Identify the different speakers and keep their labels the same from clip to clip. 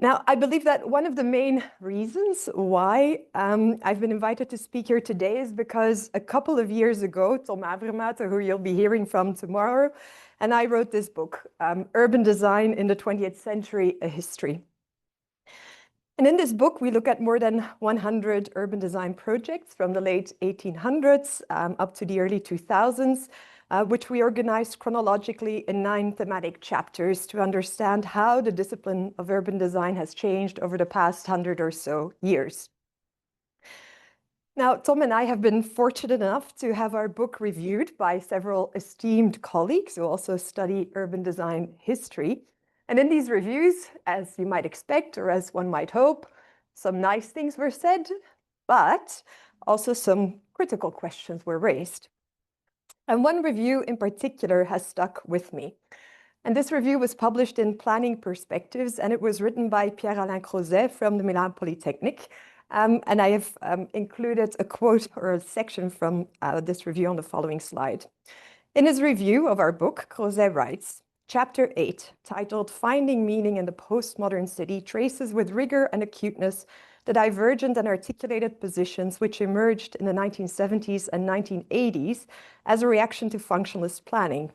Speaker 1: Now, I believe that one of the main reasons why I've been invited to speak here today is because a couple of years ago, Tom Avermaet, who you'll be hearing from tomorrow, and I wrote this book, Urban Design in the 20th Century, A History. And in this book, we look at more than 100 urban design projects from the late 1800s up to the early 2000s, which we organized chronologically in 9 thematic chapters to understand how the discipline of urban design has changed over the past 100 or so years. Now, Tom and I have been fortunate enough to have our book reviewed by several esteemed colleagues who also study urban design history. And in these reviews, as you might expect, or as one might hope, some nice things were said, but also some critical questions were raised. And one review in particular has stuck with me. And this review was published in Planning Perspectives, and it was written by Pierre-Alain Crozet from the Milan Polytechnic. And I have included a quote or a section from this review on the following slide. In his review of our book, Crozet writes, Chapter 8, titled Finding Meaning in the Postmodern City, traces with rigor and acuteness the divergent and articulated positions which emerged in the 1970s and 1980s as a reaction to functionalist planning.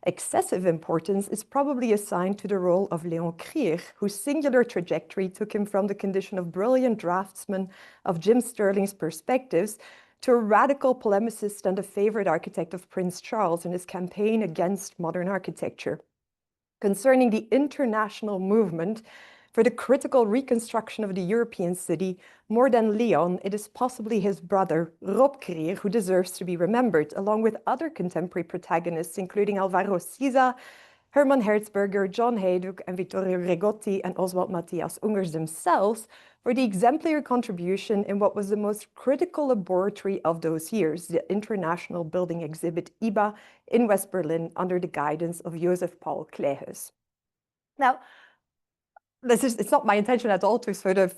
Speaker 1: Excessive importance is probably assigned to the role of Léon Krier, whose singular trajectory took him from the condition of brilliant draftsman of Jim Sterling's perspectives to a radical polemicist and a favorite architect of Prince Charles in his campaign against modern architecture. Concerning the international movement for the critical reconstruction of the European city, more than Leon, it is possibly his brother, Rob Krier, who deserves to be remembered, along with other contemporary protagonists, including Alvaro Siza, Hermann Herzberger, John Hayduk, and Vittorio Regotti, and Oswald Matthias Ungers themselves, for the exemplary contribution in what was the most critical laboratory of those years, the International Building Exhibit IBA in West Berlin under the guidance of Joseph Paul Kleehuis. Now, it's not my intention at all to sort of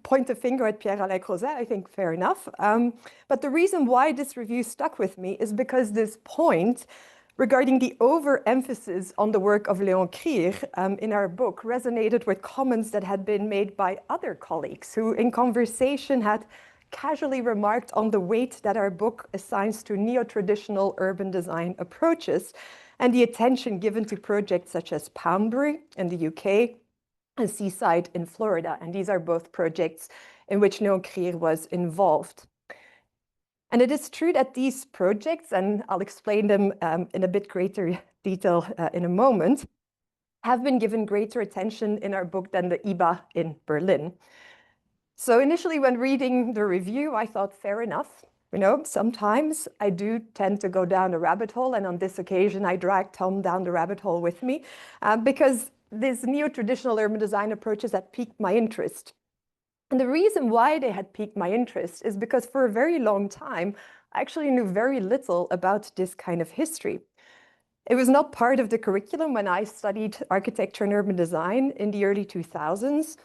Speaker 1: point a finger at Pierre-Alain Crozet, I think fair enough. But the reason why this review stuck with me is because this point regarding the overemphasis on the work of Léon Krier in our book resonated with comments that had been made by other colleagues who in conversation had casually remarked on the weight that our book assigns to neo-traditional urban design approaches and the attention given to projects such as Poundbury in the UK and Seaside in Florida. And these are both projects in which Léon Krier was involved. And it is true that these projects, and I'll explain them in a bit greater detail in a moment, have been given greater attention in our book than the IBA in Berlin. So initially when reading the review, I thought, fair enough. You know, sometimes I do tend to go down a rabbit hole, and on this occasion I dragged Tom down the rabbit hole with me because these neo-traditional urban design approaches had piqued my interest. And the reason why they had piqued my interest is because for a very long time, I actually knew very little about this kind of history. It was not part of the curriculum when I studied architecture and urban design in the early 2000s.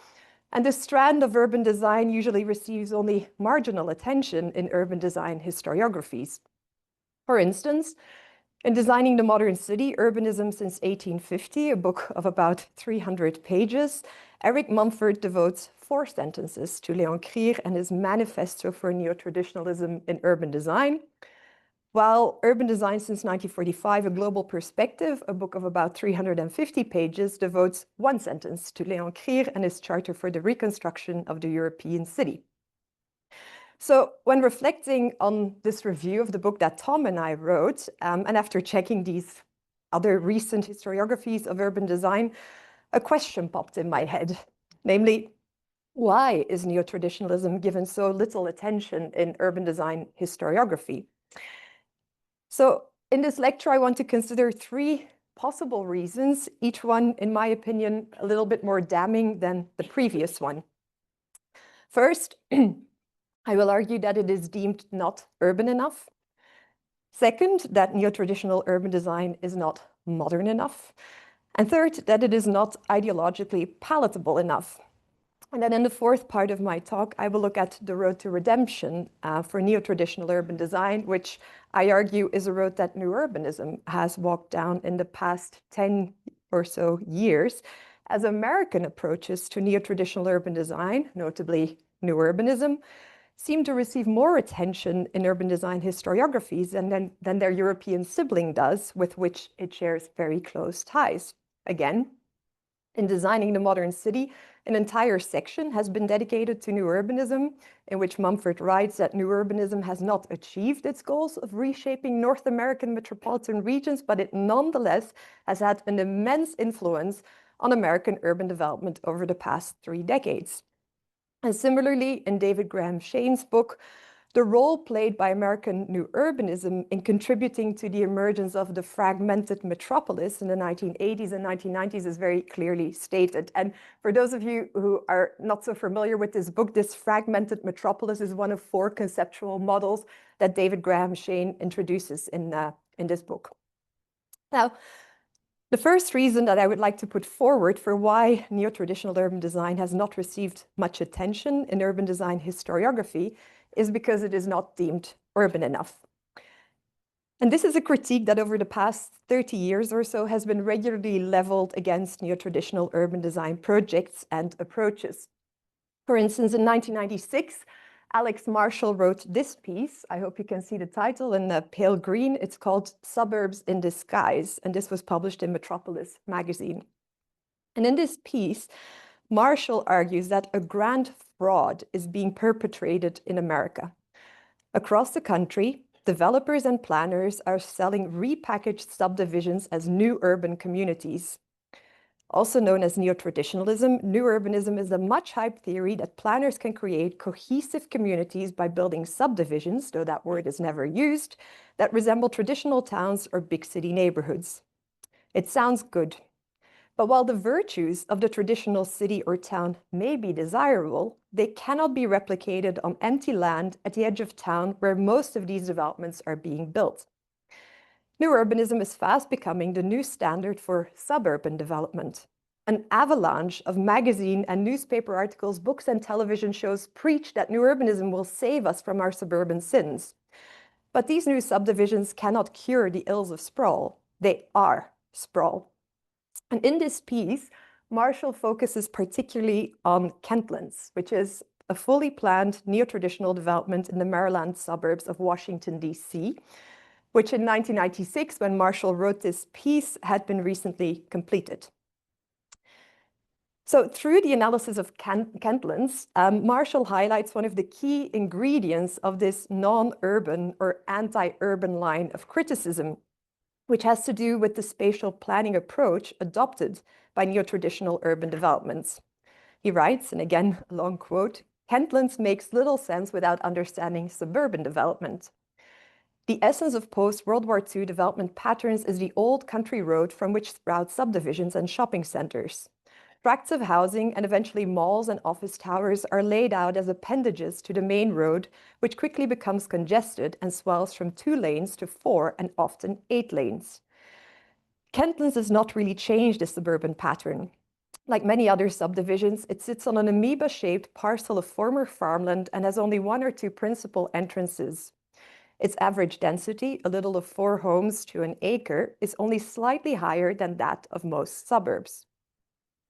Speaker 1: And the strand of urban design usually receives only marginal attention in urban design historiographies. For instance, in Designing the Modern City, Urbanism Since 1850, a book of about 300 pages, Eric Mumford devotes 4 sentences to Léon Krier and his manifesto for neo-traditionalism in urban design, while Urban Design Since 1945, A Global Perspective, a book of about 350 pages, devotes 1 sentence to Léon Krier and his Charter for the Reconstruction of the European City. So when reflecting on this review of the book that Tom and I wrote, and after checking these other recent historiographies of urban design, a question popped in my head, namely, why is neo-traditionalism given so little attention in urban design historiography? So in this lecture, I want to consider 3 possible reasons, each one, in my opinion, a little bit more damning than the previous one. First, I will argue that it is deemed not urban enough. Second, that neo-traditional urban design is not modern enough. And third, that it is not ideologically palatable enough. And then in the 4th part of my talk, I will look at the road to redemption for neo-traditional urban design, which I argue is a road that new urbanism has walked down in the past 10 or so years, as American approaches to neo-traditional urban design, notably New Urbanism, seem to receive more attention in urban design historiographies than their European sibling does, with which it shares very close ties. Again, in Designing the Modern City, an entire section has been dedicated to New Urbanism, in which Mumford writes that New Urbanism has not achieved its goals of reshaping North American metropolitan regions, but it nonetheless has had an immense influence on American urban development over the past 3 decades. And similarly, in David Graham Shane's book, the role played by American New Urbanism in contributing to the emergence of the fragmented metropolis in the 1980s and 1990s is very clearly stated. And for those of you who are not so familiar with this book, this fragmented metropolis is one of 4 conceptual models that David Graham Shane introduces in this book. Now, the first reason that I would like to put forward for why neo-traditional urban design has not received much attention in urban design historiography is because it is not deemed urban enough. And this is a critique that over the past 30 years or so has been regularly leveled against neo-traditional urban design projects and approaches. For instance, in 1996, Alex Marshall wrote this piece. I hope you can see the title in pale green. It's called Suburbs in Disguise, and this was published in Metropolis magazine. And in this piece, Marshall argues that a grand fraud is being perpetrated in America. Across the country, developers and planners are selling repackaged subdivisions as new urban communities. Also known as neo-traditionalism, new urbanism is a much-hyped theory that planners can create cohesive communities by building subdivisions, though that word is never used, that resemble traditional towns or big city neighborhoods. It sounds good, but while the virtues of the traditional city or town may be desirable, they cannot be replicated on empty land at the edge of town where most of these developments are being built. New urbanism is fast becoming the new standard for suburban development. An avalanche of magazine and newspaper articles, books, and television shows preach that new urbanism will save us from our suburban sins. But these new subdivisions cannot cure the ills of sprawl. They are sprawl. And in this piece, Marshall focuses particularly on Kentlands, which is a fully planned neo-traditional development in the Maryland suburbs of Washington, D.C., which in 1996, when Marshall wrote this piece, had been recently completed. So through the analysis of Kentlands, Marshall highlights one of the key ingredients of this non-urban or anti-urban line of criticism, which has to do with the spatial planning approach adopted by neo-traditional urban developments. He writes, and again, a long quote, "Kentlands makes little sense without understanding suburban development. The essence of post-World War II development patterns is the old country road from which sprout subdivisions and shopping centers. Tracts of housing and eventually malls and office towers are laid out as appendages to the main road, which quickly becomes congested and swells from 2 lanes to 4 and often 8 lanes. Kentlands does not really change the suburban pattern. Like many other subdivisions, it sits on an amoeba-shaped parcel of former farmland and has only 1 or 2 principal entrances. Its average density, a little of 4 homes to an acre, is only slightly higher than that of most suburbs."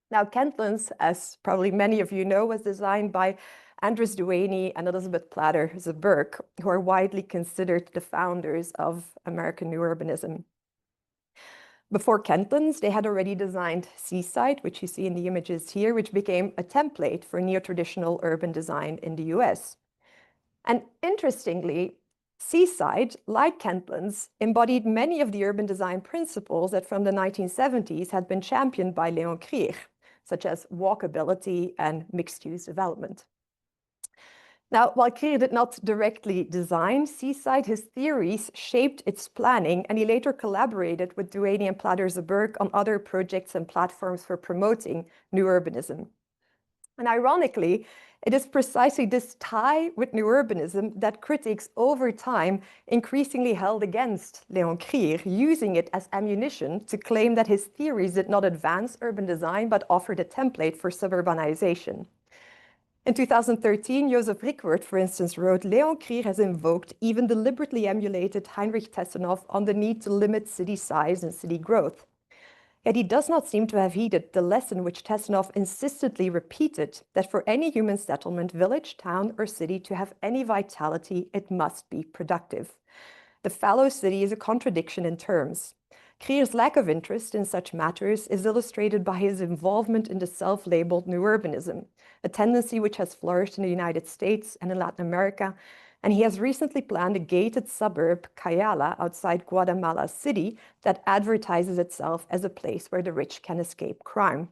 Speaker 1: Now, Kentlands, as probably many of you know, was designed by Andres Duaney and Elizabeth Platter Zberg, who are widely considered the founders of American New Urbanism. Before Kentlands, they had already designed Seaside, which you see in the images here, which became a template for neo-traditional urban design in the US. And interestingly, Seaside, like Kentlands, embodied many of the urban design principles that from the 1970s had been championed by Leon Krier, such as walkability and mixed-use development. Now, while Krier did not directly design Seaside, his theories shaped its planning, and he later collaborated with Duaney and Platter-Zberg on other projects and platforms for promoting new urbanism. And ironically, it is precisely this tie with new urbanism that critics over time increasingly held against Leon Krier, using it as ammunition to claim that his theories did not advance urban design, but offered a template for suburbanization. In 2013, Josef Rickwert, for instance, wrote, "Leon Krier has invoked, even deliberately emulated Heinrich Tessenow on the need to limit city size and city growth. Yet he does not seem to have heeded the lesson which Tessenhoff insistently repeated, that for any human settlement, village, town, or city to have any vitality, it must be productive. The fallow city is a contradiction in terms. Krier's lack of interest in such matters is illustrated by his involvement in the self-labeled New Urbanism, a tendency which has flourished in the United States and in Latin America, and he has recently planned a gated suburb, Cayala, outside Guatemala City, that advertises itself as a place where the rich can escape crime.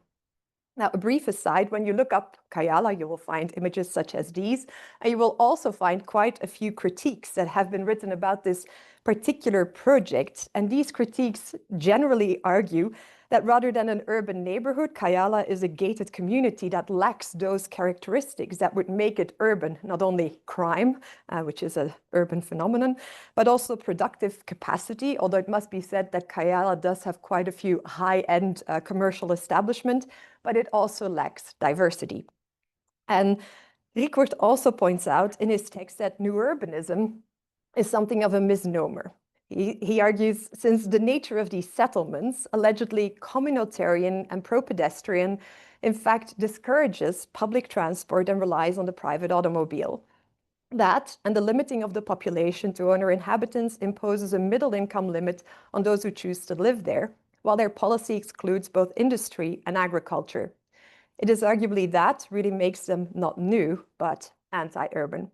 Speaker 1: Now, a brief aside, when you look up Cayala, you will find images such as these, and you will also find quite a few critiques that have been written about this particular project. And these critiques generally argue that rather than an urban neighborhood, Cayala is a gated community that lacks those characteristics that would make it urban, not only crime, which is an urban phenomenon, but also productive capacity, although it must be said that Cayala does have quite a few high-end commercial establishments, but it also lacks diversity. And Riekwart also points out in his text that New Urbanism is something of a misnomer. He argues, since the nature of these settlements, allegedly communitarian and pro-pedestrian, in fact discourages public transport and relies on the private automobile. That and the limiting of the population to owner inhabitants imposes a middle income limit on those who choose to live there, while their policy excludes both industry and agriculture. It is arguably that really makes them not new, but anti-urban.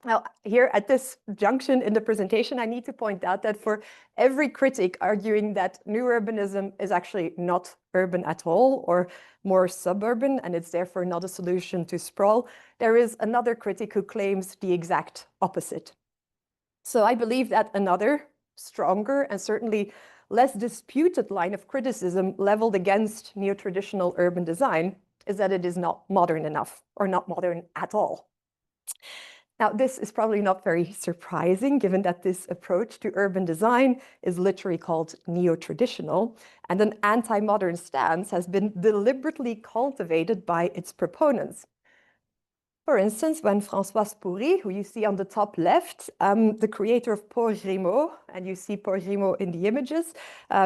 Speaker 1: Now, here at this junction in the presentation, I need to point out that for every critic arguing that new urbanism is actually not urban at all or more suburban, and it's therefore not a solution to sprawl, there is another critic who claims the exact opposite. So I believe that another stronger and certainly less disputed line of criticism leveled against neo-traditional urban design is that it is not modern enough or not modern at all. Now, this is probably not very surprising, given that this approach to urban design is literally called neo-traditional, and an anti-modern stance has been deliberately cultivated by its proponents. For instance, when François Poury, who you see on the top left, the creator of Port Grimaud, and you see Port Grimaud in the images,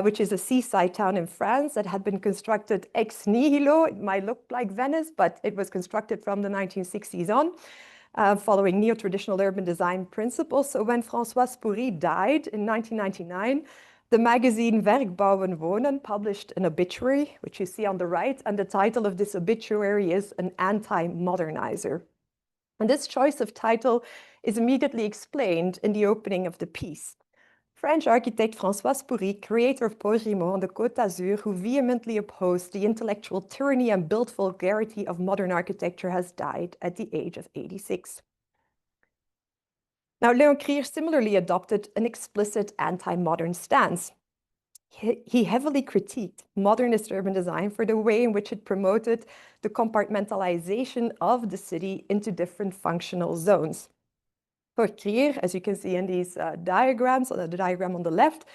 Speaker 1: which is a seaside town in France that had been constructed ex nihilo. It might look like Venice, but it was constructed from the 1960s on. Following neo-traditional urban design principles. So when François Poury died in 1999, the magazine Werk Bouwen Wonen published an obituary, which you see on the right, and the title of this obituary is An Anti-Modernizer. And this choice of title is immediately explained in the opening of the piece. French architect François Poury, creator of Port Grimaud on the Côte d'Azur, who vehemently opposed the intellectual tyranny and built vulgarity of modern architecture, has died at the age of 86. Now, Leon Krier similarly adopted an explicit anti-modern stance. He heavily critiqued modernist urban design for the way in which it promoted the compartmentalization of the city into different functional zones. For Krier, as you can see in these diagrams, on the diagram on the left,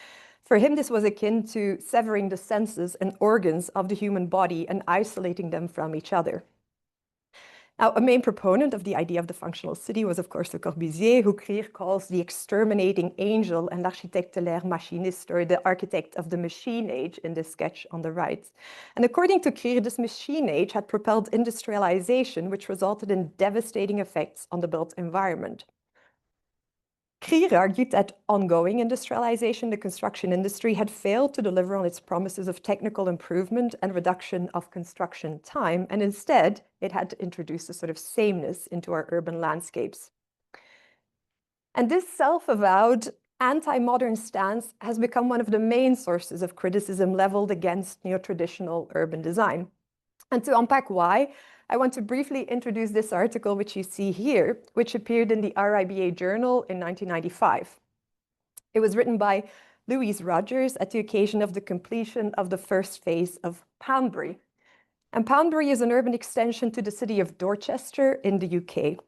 Speaker 1: for him this was akin to severing the senses and organs of the human body and isolating them from each other. Now, a main proponent of the idea of the functional city was, of course, Le Corbusier, who Krier calls the exterminating angel and l'architecte de l'ère machiniste, or the architect of the machine age in this sketch on the right. And according to Krier, this machine age had propelled industrialization, which resulted in devastating effects on the built environment. Krier argued that ongoing industrialization, the construction industry, had failed to deliver on its promises of technical improvement and reduction of construction time, and instead it had to introduce a sort of sameness into our urban landscapes. And this self-avowed anti-modern stance has become one of the main sources of criticism leveled against neo-traditional urban design. And to unpack why, I want to briefly introduce this article, which you see here, which appeared in the RIBA Journal in 1995. It was written by Louise Rogers at the occasion of the completion of the first phase of Poundbury. And Poundbury is an urban extension to the city of Dorchester in the UK.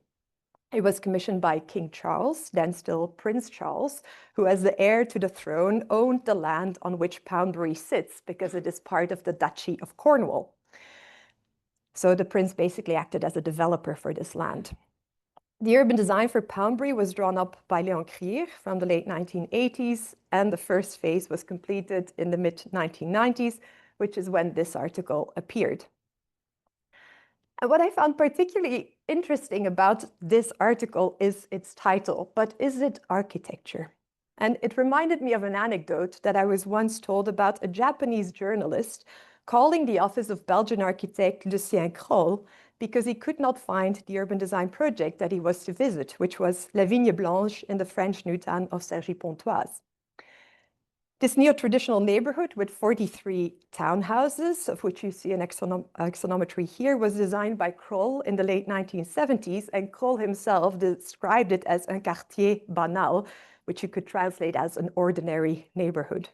Speaker 1: It was commissioned by King Charles, then still Prince Charles, who, as the heir to the throne, owned the land on which Poundbury sits because it is part of the Duchy of Cornwall. So the prince basically acted as a developer for this land. The urban design for Poundbury was drawn up by Léon Krier from the late 1980s, and the first phase was completed in the mid-1990s, which is when this article appeared. And what I found particularly interesting about this article is its title, but is it architecture? And it reminded me of an anecdote that I was once told about a Japanese journalist calling the office of Belgian architect Lucien Kroll because he could not find the urban design project that he was to visit, which was La Vigne Blanche in the French new town of Cergy-Pontoise. This neo-traditional neighborhood with 43 townhouses, of which you see an axonometry here, was designed by Kroll in the late 1970s, and Kroll himself described it as un quartier banal, which you could translate as an ordinary neighborhood.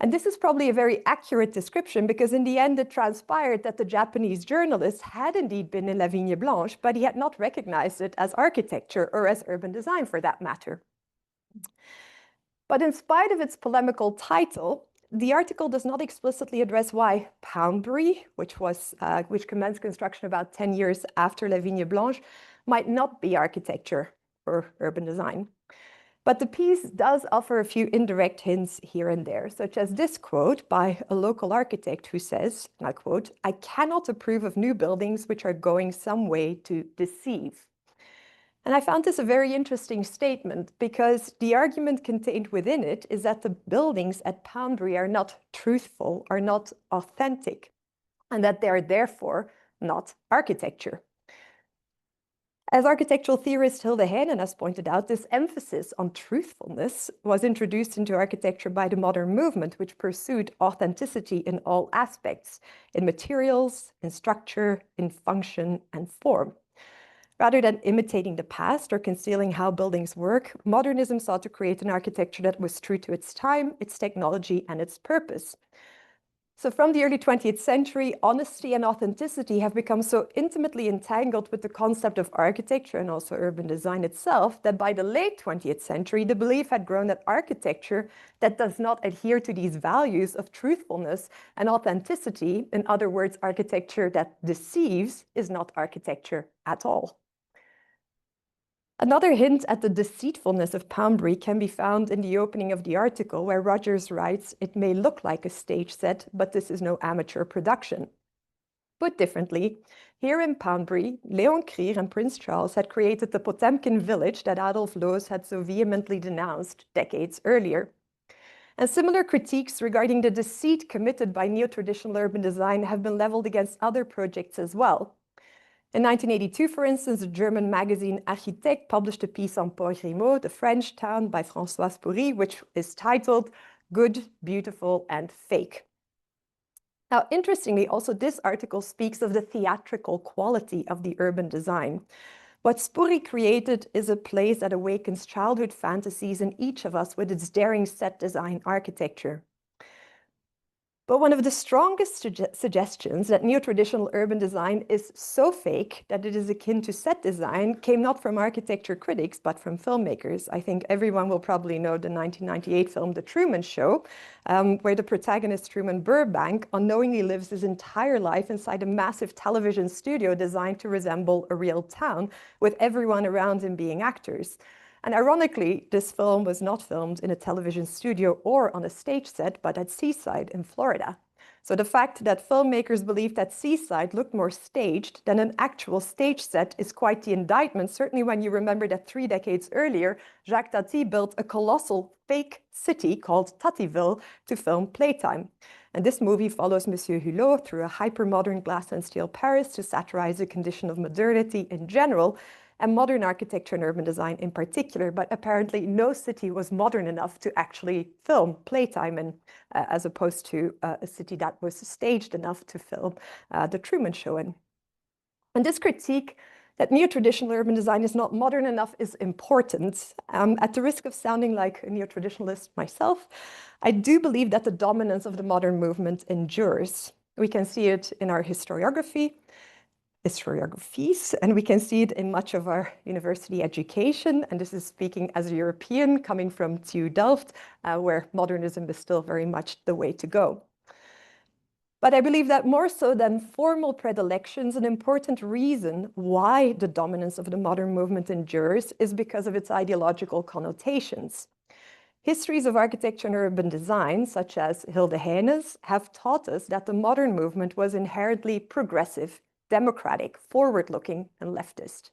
Speaker 1: And this is probably a very accurate description because in the end it transpired that the Japanese journalist had indeed been in La Vigne Blanche, but he had not recognized it as architecture or as urban design for that matter. But in spite of its polemical title, the article does not explicitly address why Poundbury, which commenced construction about 10 years after La Vigne Blanche, might not be architecture or urban design. But the piece does offer a few indirect hints here and there, such as this quote by a local architect who says, and I quote, "I cannot approve of new buildings which are going some way to deceive." And I found this a very interesting statement because the argument contained within it is that the buildings at Poundbury are not truthful, are not authentic, and that they are therefore not architecture. As architectural theorist Hilde Heijnen has pointed out, this emphasis on truthfulness was introduced into architecture by the modern movement, which pursued authenticity in all aspects, in materials, in structure, in function, and form. Rather than imitating the past or concealing how buildings work, modernism sought to create an architecture that was true to its time, its technology, and its purpose. So from the early 20th century, honesty and authenticity have become so intimately entangled with the concept of architecture and also urban design itself that by the late 20th century, the belief had grown that architecture that does not adhere to these values of truthfulness and authenticity, in other words, architecture that deceives, is not architecture at all. Another hint at the deceitfulness of Poundbury can be found in the opening of the article, where Rogers writes, "It may look like a stage set, but this is no amateur production." Put differently, here in Poundbury, Léon Krier and Prince Charles had created the Potemkin village that Adolf Loos had so vehemently denounced decades earlier. And similar critiques regarding the deceit committed by neo-traditional urban design have been leveled against other projects as well. In 1982, for instance, the German magazine Architect published a piece on Port-Grimaud, the French town, by Françoise Poury, which is titled "Good, Beautiful, and Fake." Now, interestingly, also this article speaks of the theatrical quality of the urban design. What Poury created is a place that awakens childhood fantasies in each of us with its daring set design architecture. But one of the strongest suggestions that neo-traditional urban design is so fake that it is akin to set design came not from architecture critics, but from filmmakers. I think everyone will probably know the 1998 film The Truman Show, where the protagonist Truman Burbank unknowingly lives his entire life inside a massive television studio designed to resemble a real town, with everyone around him being actors. And ironically, this film was not filmed in a television studio or on a stage set, but at Seaside in Florida. So the fact that filmmakers believed that Seaside looked more staged than an actual stage set is quite the indictment, certainly when you remember that 3 decades earlier, Jacques Tati built a colossal fake city called Tativille to film Playtime. And this movie follows Monsieur Hulot through a hyper-modern glass and steel Paris to satirize the condition of modernity in general, and modern architecture and urban design in particular, but apparently no city was modern enough to actually film Playtime, and as opposed to a city that was staged enough to film The Truman Show in. And this critique that neo-traditional urban design is not modern enough is important. At the risk of sounding like a neo-traditionalist myself, I do believe that the dominance of the modern movement endures. We can see it in our historiographies, and we can see it in much of our university education. And this is speaking as a European coming from TU Delft, where modernism is still very much the way to go. But I believe that more so than formal predilections, an important reason why the dominance of the modern movement endures is because of its ideological connotations. Histories of architecture and urban design, such as Hilde Heine's, have taught us that the modern movement was inherently progressive, democratic, forward-looking, and leftist.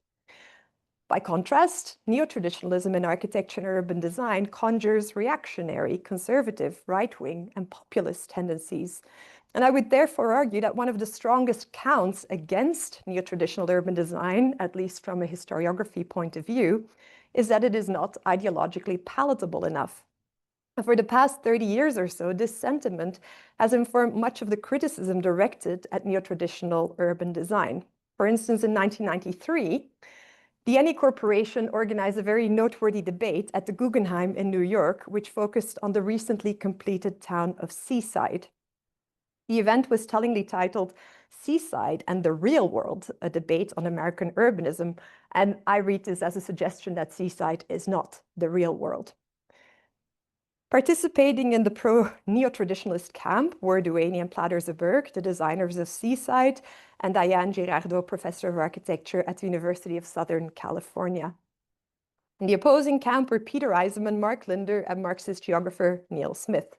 Speaker 1: By contrast, neo-traditionalism in architecture and urban design conjures reactionary, conservative, right-wing, and populist tendencies. And I would therefore argue that one of the strongest counts against neo-traditional urban design, at least from a historiography point of view, is that it is not ideologically palatable enough. For the past 30 years or so, this sentiment has informed much of the criticism directed at neo-traditional urban design. For instance, in 1993, the NE Corporation organized a very noteworthy debate at the Guggenheim in New York, which focused on the recently completed town of Seaside. The event was tellingly titled Seaside and the Real World, a debate on American urbanism, and I read this as a suggestion that Seaside is not the real world. Participating in the pro-neo-traditionalist camp were Duane and Platersburg, the designers of Seaside, and Diane Girardot, professor of architecture at the University of Southern California. In the opposing camp were Peter Eisenman, Mark Linder, and Marxist geographer Neil Smith.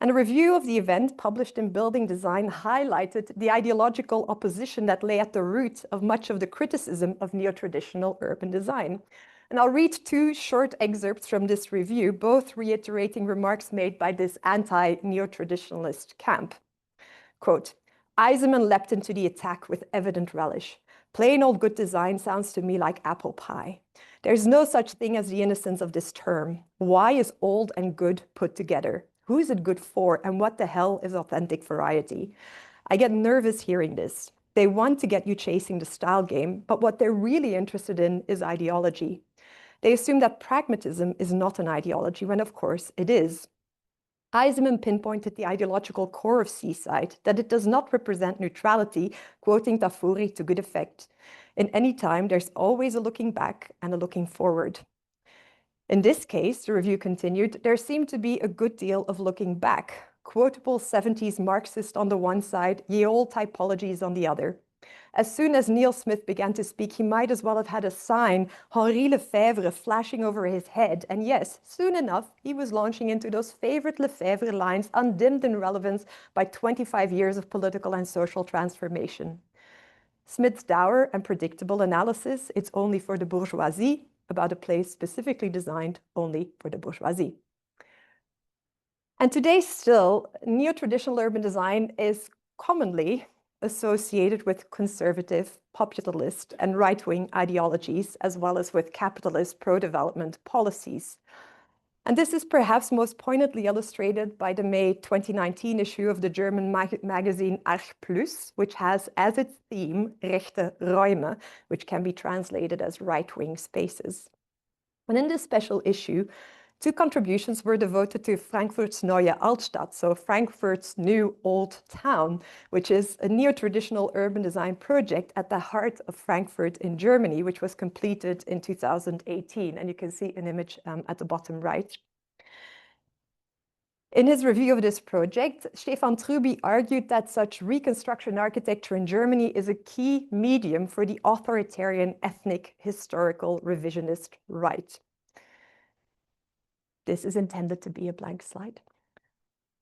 Speaker 1: And a review of the event published in Building Design highlighted the ideological opposition that lay at the root of much of the criticism of neo-traditional urban design. And I'll read two short excerpts from this review, both reiterating remarks made by this anti-neo-traditionalist camp. Quote, Eisenman leapt into the attack with evident relish. Plain old good design sounds to me like apple pie. There's no such thing as the innocence of this term. Why is old and good put together? Who is it good for, and what the hell is authentic variety? I get nervous hearing this. They want to get you chasing the style game, but what they're really interested in is ideology. They assume that pragmatism is not an ideology, when of course it is. Eisenman pinpointed the ideological core of Seaside, that it does not represent neutrality, quoting Tafuri to good effect. In any time, there's always a looking back and a looking forward. In this case, the review continued, there seemed to be a good deal of looking back. Quotable 70s Marxist on the one side, ye old typologies on the other. As soon as Neil Smith began to speak, he might as well have had a sign, Henri Lefebvre, flashing over his head. And yes, soon enough, he was launching into those favorite Lefebvre lines, undimmed in relevance by 25 years of political and social transformation. Smith's dour and predictable analysis, it's only for the bourgeoisie, about a place specifically designed only for the bourgeoisie. And today still, neo-traditional urban design is commonly associated with conservative, populist, and right-wing ideologies, as well as with capitalist pro-development policies. And this is perhaps most poignantly illustrated by the May 2019 issue of the German magazine Arch Plus, which has as its theme rechte Räume, which can be translated as right-wing spaces. And in this special issue, two contributions were devoted to Frankfurt's Neue Altstadt, so Frankfurt's new old town, which is a neo-traditional urban design project at the heart of Frankfurt in Germany, which was completed in 2018. And you can see an image at the bottom right. In his review of this project, Stefan Truby argued that such reconstruction architecture in Germany is a key medium for the authoritarian ethnic historical revisionist right. This is intended to be a blank slide.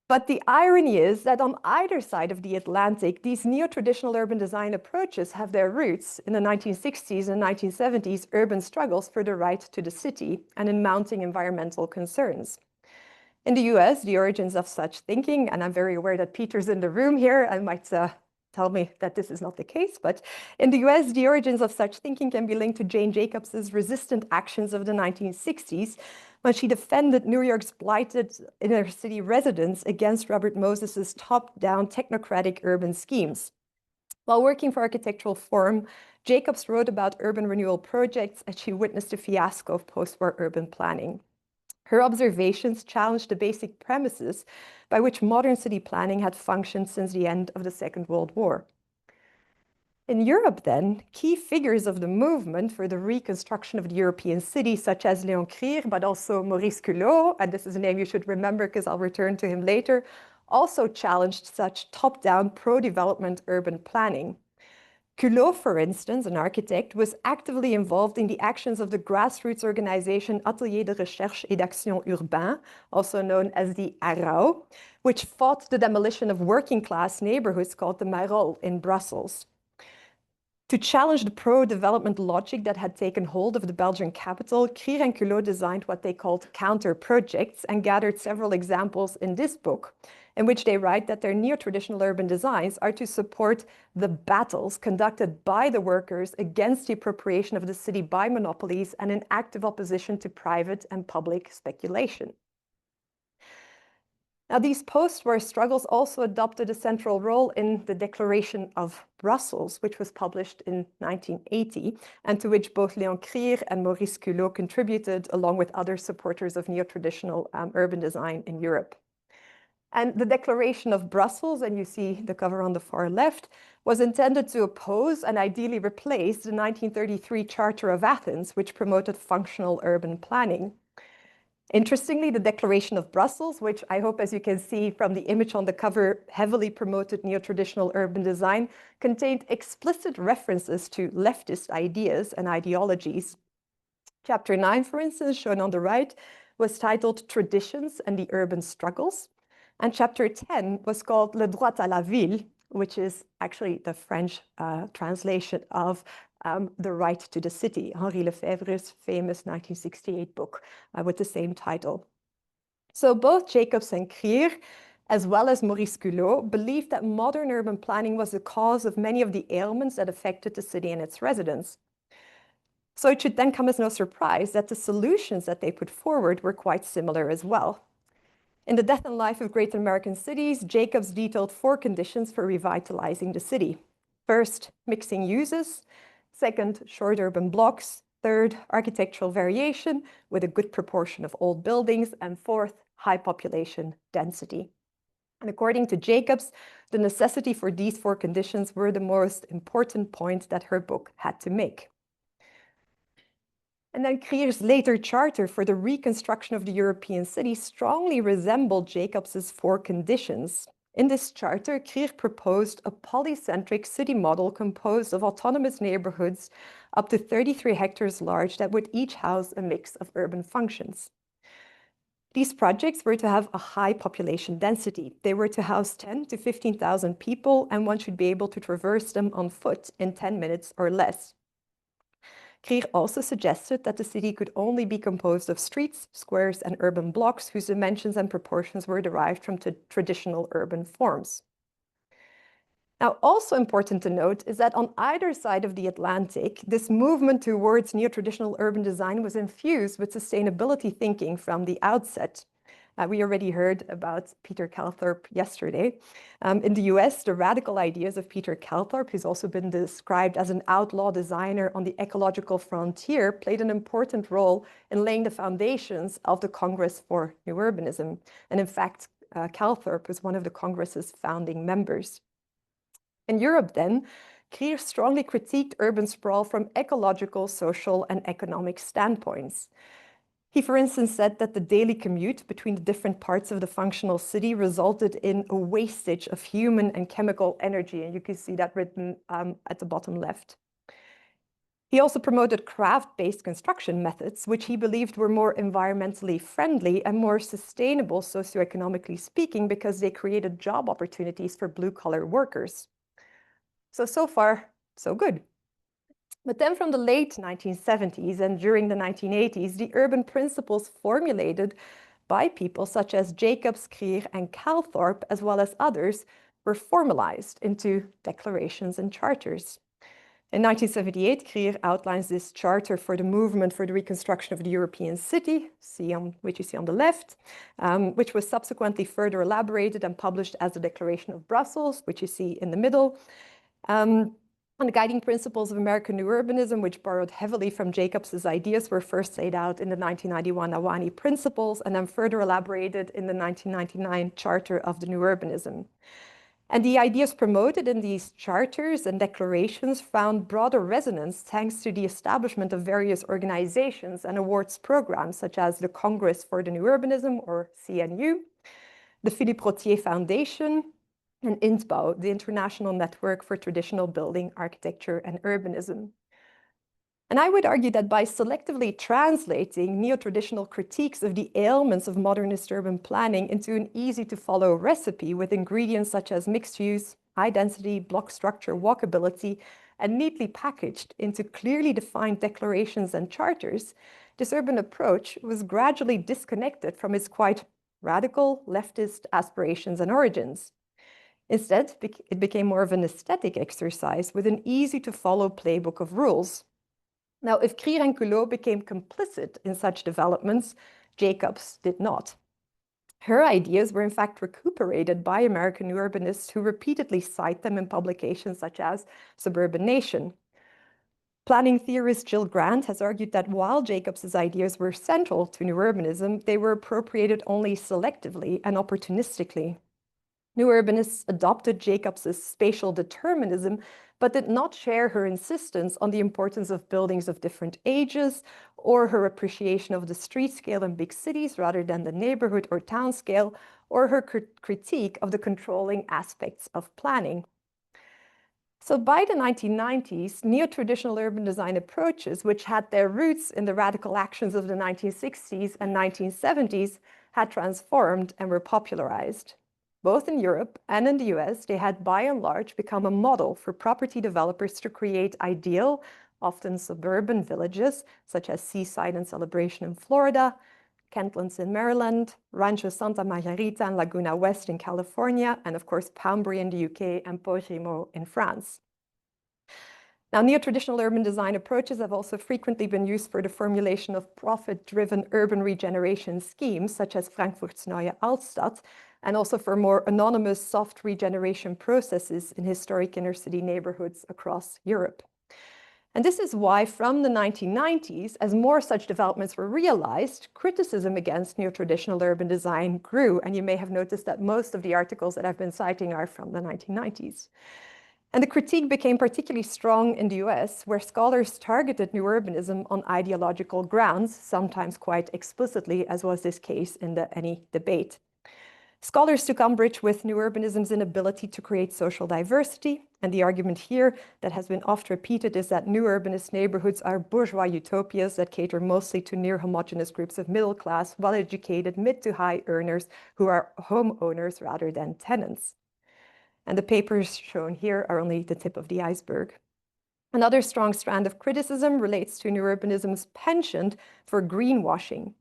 Speaker 1: But the irony is that on either side of the Atlantic, these neo-traditional urban design approaches have their roots in the 1960s and 1970s urban struggles for the right to the city and in mounting environmental concerns. In the US, the origins of such thinking, and I'm very aware that Peter's in the room here and might tell me that this is not the case, but in the US, the origins of such thinking can be linked to Jane Jacobs's resistant actions of the 1960s, when she defended New York's blighted inner city residents against Robert Moses's top-down technocratic urban schemes. While working for Architectural Forum, Jacobs wrote about urban renewal projects as she witnessed the fiasco of post-war urban planning. Her observations challenged the basic premises by which modern city planning had functioned since the end of the Second World War. In Europe, then, key figures of the movement for the reconstruction of the European city, such as Léon Krier, but also Maurice Culot, and this is a name you should remember because I'll return to him later, also challenged such top-down pro-development urban planning. Culot, for instance, an architect, was actively involved in the actions of the grassroots organization Atelier de Recherche et d'Action Urbain, also known as the ARAU, which fought the demolition of working-class neighborhoods called the Marolles in Brussels. To challenge the pro-development logic that had taken hold of the Belgian capital, Krier and Culot designed what they called counter-projects and gathered several examples in this book, in which they write that their neo-traditional urban designs are to support the battles conducted by the workers against the appropriation of the city by monopolies and in active opposition to private and public speculation. Now, these post-war struggles also adopted a central role in the Declaration of Brussels, which was published in 1980, and to which both Léon Krier and Maurice Culot contributed, along with other supporters of neo-traditional urban design in Europe. And the Declaration of Brussels, and you see the cover on the far left, was intended to oppose and ideally replace the 1933 Charter of Athens, which promoted functional urban planning. Interestingly, the Declaration of Brussels, which I hope, as you can see from the image on the cover, heavily promoted neo-traditional urban design, contained explicit references to leftist ideas and ideologies. Chapter 9, for instance, shown on the right, was titled Traditions and the Urban Struggles. And chapter 10 was called Le droit à la ville, which is actually the French translation of The Right to the City, Henri Lefebvre's famous 1968 book with the same title. So both Jacobs and Krier, as well as Maurice Culot, believed that modern urban planning was the cause of many of the ailments that affected the city and its residents. So it should then come as no surprise that the solutions that they put forward were quite similar as well. In The Death and Life of Great American Cities, Jacobs detailed 4 conditions for revitalizing the city. First, mixing uses. Second, short urban blocks. Third, architectural variation with a good proportion of old buildings. And fourth, high population density. And according to Jacobs, the necessity for these 4 conditions were the most important point that her book had to make. And then Krier's later charter for the reconstruction of the European city strongly resembled Jacobs's 4 conditions. In this charter, Krier proposed a polycentric city model composed of autonomous neighborhoods up to 33 hectares large that would each house a mix of urban functions. These projects were to have a high population density. They were to house 10 to 15,000 people, and one should be able to traverse them on foot in 10 minutes or less. Krier also suggested that the city could only be composed of streets, squares, and urban blocks whose dimensions and proportions were derived from traditional urban forms. Now, also important to note is that on either side of the Atlantic, this movement towards neo-traditional urban design was infused with sustainability thinking from the outset. We already heard about Peter Calthorpe yesterday. In the US, the radical ideas of Peter Calthorpe, who's also been described as an outlaw designer on the ecological frontier, played an important role in laying the foundations of the Congress for New Urbanism. And in fact, Calthorpe was one of the Congress's founding members. In Europe then, Krier strongly critiqued urban sprawl from ecological, social, and economic standpoints. He, for instance, said that the daily commute between the different parts of the functional city resulted in a wastage of human and chemical energy, and you can see that written at the bottom left. He also promoted craft-based construction methods, which he believed were more environmentally friendly and more sustainable socioeconomically speaking, because they created job opportunities for blue-collar workers. So far, so good. But then from the late 1970s and during the 1980s, the urban principles formulated by people such as Jacobs, Krier, and Calthorpe, as well as others, were formalized into declarations and charters. In 1978, Krier outlines this charter for the movement for the reconstruction of the European city, which you see on the left, which was subsequently further elaborated and published as the Declaration of Brussels, which you see in the middle. And the guiding principles of American New Urbanism, which borrowed heavily from Jacobs's ideas, were first laid out in the 1991 Awani Principles and then further elaborated in the 1999 Charter of the New Urbanism. And the ideas promoted in these charters and declarations found broader resonance thanks to the establishment of various organizations and awards programs, such as the Congress for the New Urbanism, or CNU, the Philippe Rotier Foundation, and INTBAU, the International Network for Traditional Building, Architecture and Urbanism. And I would argue that by selectively translating neo-traditional critiques of the ailments of modernist urban planning into an easy-to-follow recipe with ingredients such as mixed use, high density, block structure, walkability, and neatly packaged into clearly defined declarations and charters, this urban approach was gradually disconnected from its quite radical leftist aspirations and origins. Instead, it became more of an aesthetic exercise with an easy-to-follow playbook of rules. Now, if Krier and Culot became complicit in such developments, Jacobs did not. Her ideas were in fact recuperated by American urbanists who repeatedly cite them in publications such as Suburban Nation. Planning theorist Jill Grant has argued that while Jacobs's ideas were central to New Urbanism, they were appropriated only selectively and opportunistically. New Urbanists adopted Jacobs's spatial determinism, but did not share her insistence on the importance of buildings of different ages or her appreciation of the street scale in big cities rather than the neighborhood or town scale, or her critique of the controlling aspects of planning. So by the 1990s, neo-traditional urban design approaches, which had their roots in the radical actions of the 1960s and 1970s, had transformed and were popularized. Both in Europe and in the US, they had by and large become a model for property developers to create ideal, often suburban villages, such as Seaside and Celebration in Florida, Kentlands in Maryland, Rancho Santa Margarita and Laguna West in California, and of course Pambury in the UK and Port-Rémaux in France. Now, neo-traditional urban design approaches have also frequently been used for the formulation of profit-driven urban regeneration schemes, such as Frankfurt's Neue Altstadt, and also for more anonymous soft regeneration processes in historic inner-city neighborhoods across Europe. And this is why from the 1990s, as more such developments were realized, criticism against neo-traditional urban design grew. And you may have noticed that most of the articles that I've been citing are from the 1990s. And the critique became particularly strong in the US, where scholars targeted new urbanism on ideological grounds, sometimes quite explicitly, as was this case in the Any debate. Scholars took umbrage with new urbanism's inability to create social diversity, and the argument here that has been oft repeated is that new urbanist neighborhoods are bourgeois utopias that cater mostly to near homogeneous groups of middle-class, well-educated, mid to high earners who are homeowners rather than tenants. And the papers shown here are only the tip of the iceberg. Another strong strand of criticism relates to new urbanism's penchant for greenwashing.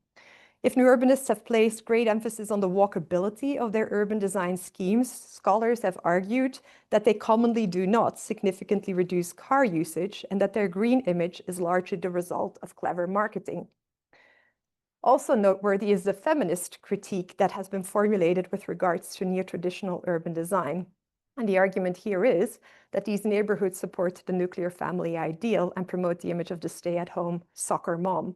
Speaker 1: If new urbanists have placed great emphasis on the walkability of their urban design schemes, scholars have argued that they commonly do not significantly reduce car usage and that their green image is largely the result of clever marketing. Also noteworthy is the feminist critique that has been formulated with regards to neo-traditional urban design. And the argument here is that these neighborhoods support the nuclear family ideal and promote the image of the stay-at-home soccer mom.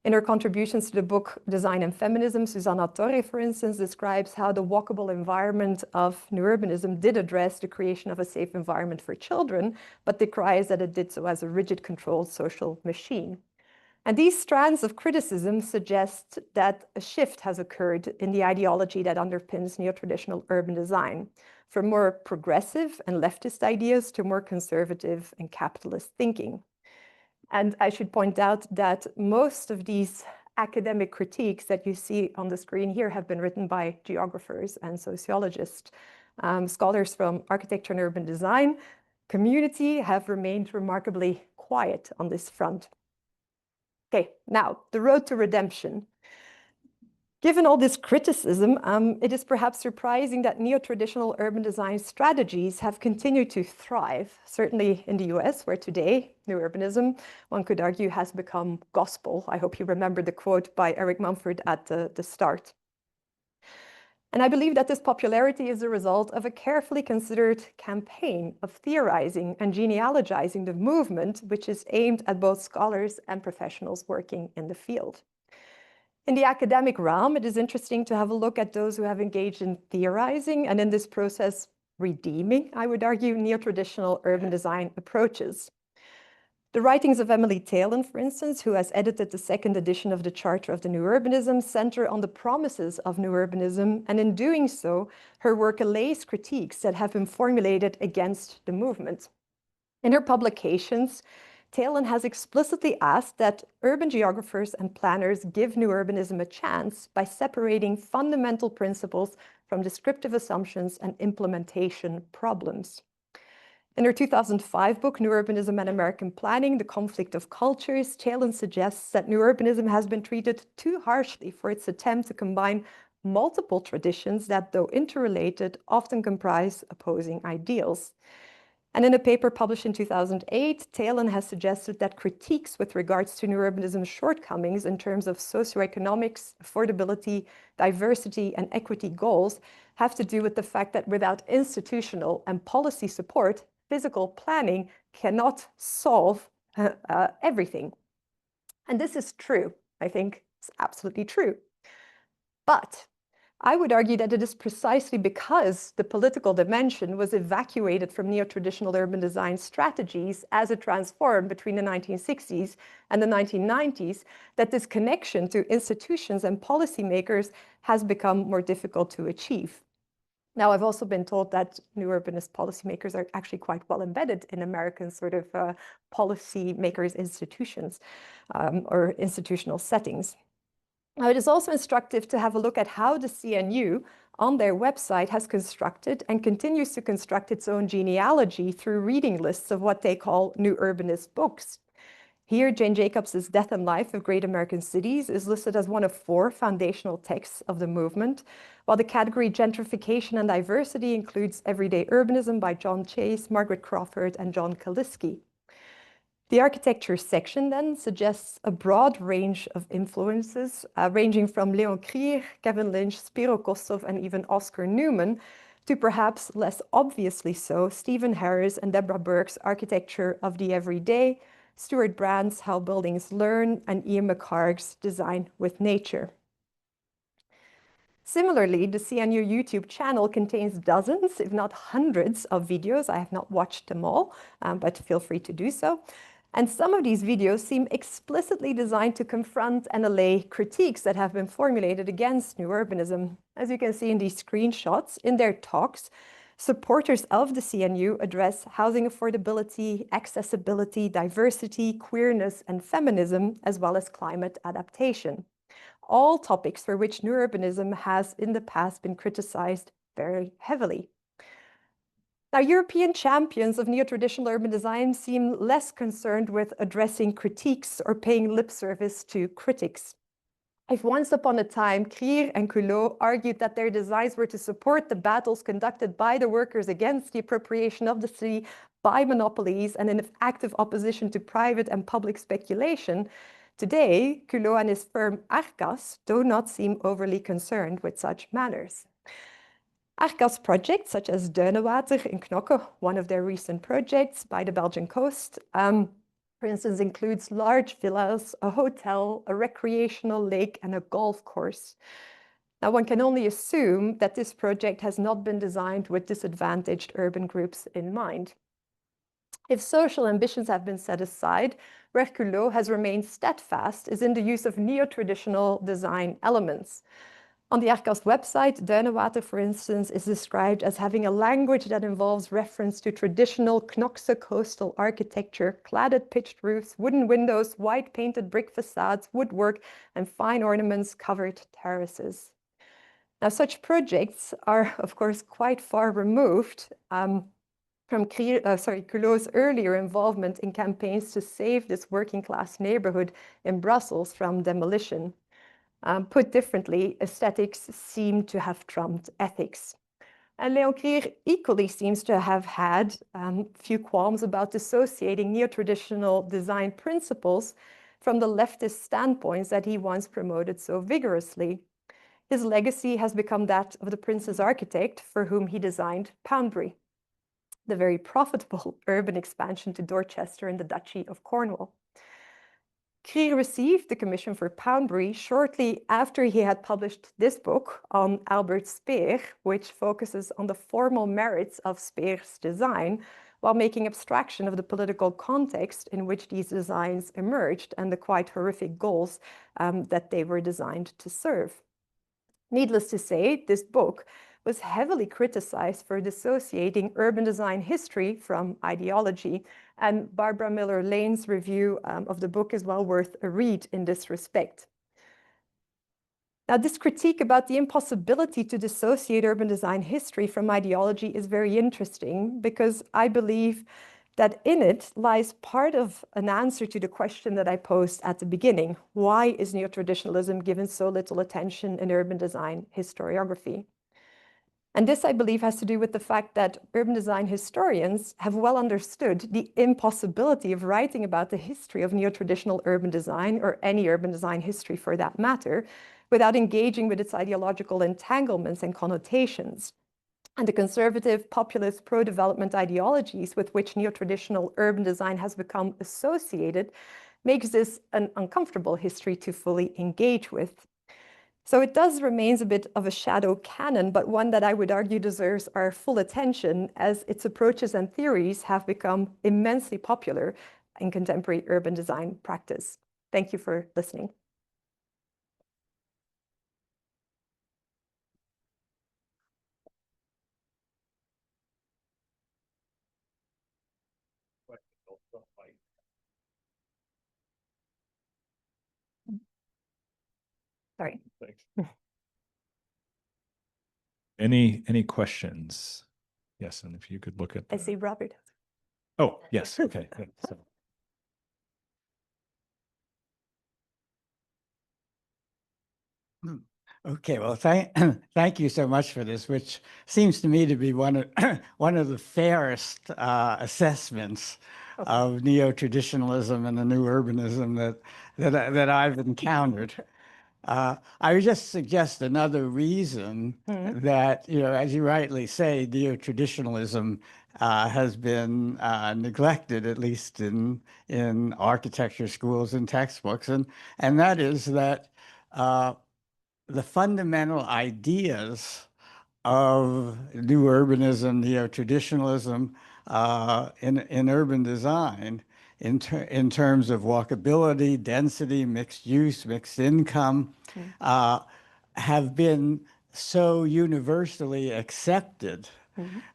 Speaker 1: In her contributions to the book Design and Feminism, Susanna Torre, for instance, describes how the walkable environment of new urbanism did address the creation of a safe environment for children, but decries that it did so as a rigid, controlled social machine. And these strands of criticism suggest that a shift has occurred in the ideology that underpins neo-traditional urban design, from more progressive and leftist ideas to more conservative and capitalist thinking. And I should point out that most of these academic critiques that you see on the screen here have been written by geographers and sociologists. Scholars from architecture and urban design community have remained remarkably quiet on this front. Okay, now the road to redemption. Given all this criticism, it is perhaps surprising that neo-traditional urban design strategies have continued to thrive, certainly in the US, where today new urbanism, one could argue, has become gospel. I hope you remember the quote by Eric Mumford at the start. And I believe that this popularity is a result of a carefully considered campaign of theorizing and genealogizing the movement, which is aimed at both scholars and professionals working in the field. In the academic realm, it is interesting to have a look at those who have engaged in theorizing and in this process redeeming, I would argue, neo-traditional urban design approaches. The writings of Emily Taylor, for instance, who has edited the second edition of the Charter of the New Urbanism, center on the promises of New Urbanism, and in doing so, her work allays critiques that have been formulated against the movement. In her publications, Taylor has explicitly asked that urban geographers and planners give New Urbanism a chance by separating fundamental principles from descriptive assumptions and implementation problems. In her 2005 book, New Urbanism and American Planning, The Conflict of Cultures, Taylor suggests that New Urbanism has been treated too harshly for its attempt to combine multiple traditions that, though interrelated, often comprise opposing ideals. And in a paper published in 2008, Taylor has suggested that critiques with regards to New Urbanism's shortcomings in terms of socioeconomics, affordability, diversity, and equity goals have to do with the fact that without institutional and policy support, physical planning cannot solve everything. And this is true. I think it's absolutely true. But I would argue that it is precisely because the political dimension was evacuated from neo-traditional urban design strategies as it transformed between the 1960s and the 1990s that this connection to institutions and policymakers has become more difficult to achieve. Now, I've also been told that new urbanist policymakers are actually quite well embedded in American sort of policymakers' institutions or institutional settings. Now, it is also instructive to have a look at how the CNU on their website has constructed and continues to construct its own genealogy through reading lists of what they call new urbanist books. Here, Jane Jacobs' Death and Life of Great American Cities is listed as one of 4 foundational texts of the movement, while the category Gentrification and Diversity includes Everyday Urbanism by John Chase, Margaret Crawford, and John Kaliski. The architecture section then suggests a broad range of influences, ranging from Leon Krier, Kevin Lynch, Spiro Kostov, and even Oscar Newman, to perhaps less obviously so, Stephen Harris and Deborah Burke's Architecture of the Everyday, Stuart Brand's How Buildings Learn, and Ian McHarg's Design with Nature. Similarly, the CNU YouTube channel contains dozens, if not hundreds, of videos. I have not watched them all, but feel free to do so. And some of these videos seem explicitly designed to confront and allay critiques that have been formulated against new urbanism. As you can see in these screenshots, in their talks, supporters of the CNU address housing affordability, accessibility, diversity, queerness, and feminism, as well as climate adaptation. All topics for which new urbanism has in the past been criticized very heavily. Now, European champions of neo-traditional urban design seem less concerned with addressing critiques or paying lip service to critics. If once upon a time, Krier and Culot argued that their designs were to support the battles conducted by the workers against the appropriation of the city by monopolies and in active opposition to private and public speculation, today, Culot and his firm Arcas do not seem overly concerned with such matters. Arcas projects, such as Duinenwater in Knokke, one of their recent projects by the Belgian coast, for instance, includes large villas, a hotel, a recreational lake, and a golf course. Now, one can only assume that this project has not been designed with disadvantaged urban groups in mind. If social ambitions have been set aside, where Culot has remained steadfast is in the use of neo-traditional design elements. On the Arcas website, Duinenwater, for instance, is described as having a language that involves reference to traditional Knockse coastal architecture, cladded pitched roofs, wooden windows, white painted brick facades, woodwork, and fine ornaments covered terraces. Now, such projects are, of course, quite far removed from Culot's earlier involvement in campaigns to save this working class neighborhood in Brussels from demolition. Put differently, aesthetics seem to have trumped ethics. And Leon Krier equally seems to have had few qualms about dissociating neo-traditional design principles from the leftist standpoints that he once promoted so vigorously. His legacy has become that of the Prince's architect for whom he designed Poundbury, the very profitable urban expansion to Dorchester in the Duchy of Cornwall. Krier received the commission for Poundbury shortly after he had published this book on Albert Speer, which focuses on the formal merits of Speer's design, while making abstraction of the political context in which these designs emerged and the quite horrific goals that they were designed to serve. Needless to say, this book was heavily criticized for dissociating urban design history from ideology, and Barbara Miller-Lane's review of the book is well worth a read in this respect. Now, this critique about the impossibility to dissociate urban design history from ideology is very interesting, because I believe that in it lies part of an answer to the question that I posed at the beginning. Why is neotraditionalism given so little attention in urban design historiography? And this, I believe, has to do with the fact that urban design historians have well understood the impossibility of writing about the history of neo-traditional urban design, or any urban design history for that matter, without engaging with its ideological entanglements and connotations. And the conservative, populist, pro-development ideologies with which neo-traditional urban design has become associated makes this an uncomfortable history to fully engage with. So it does remain a bit of a shadow canon, but one that I would argue deserves our full attention, as its approaches and theories have become immensely popular in contemporary urban design practice. Thank you for listening. Sorry.
Speaker 2: Thanks. Any questions? Yes, and if you could look at
Speaker 1: I see Robert.
Speaker 2: Oh, yes. Okay. So.
Speaker 3: Okay, well, thank you so much for this, which seems to me to be one of the fairest assessments of neo-traditionalism and the new urbanism that I've encountered. I would just suggest another reason that, as you rightly say, neo-traditionalism has been neglected, at least in architecture schools and textbooks, and that is that the fundamental ideas of new urbanism, neo-traditionalism in urban design, in terms of walkability, density, mixed use, mixed income, have been so universally accepted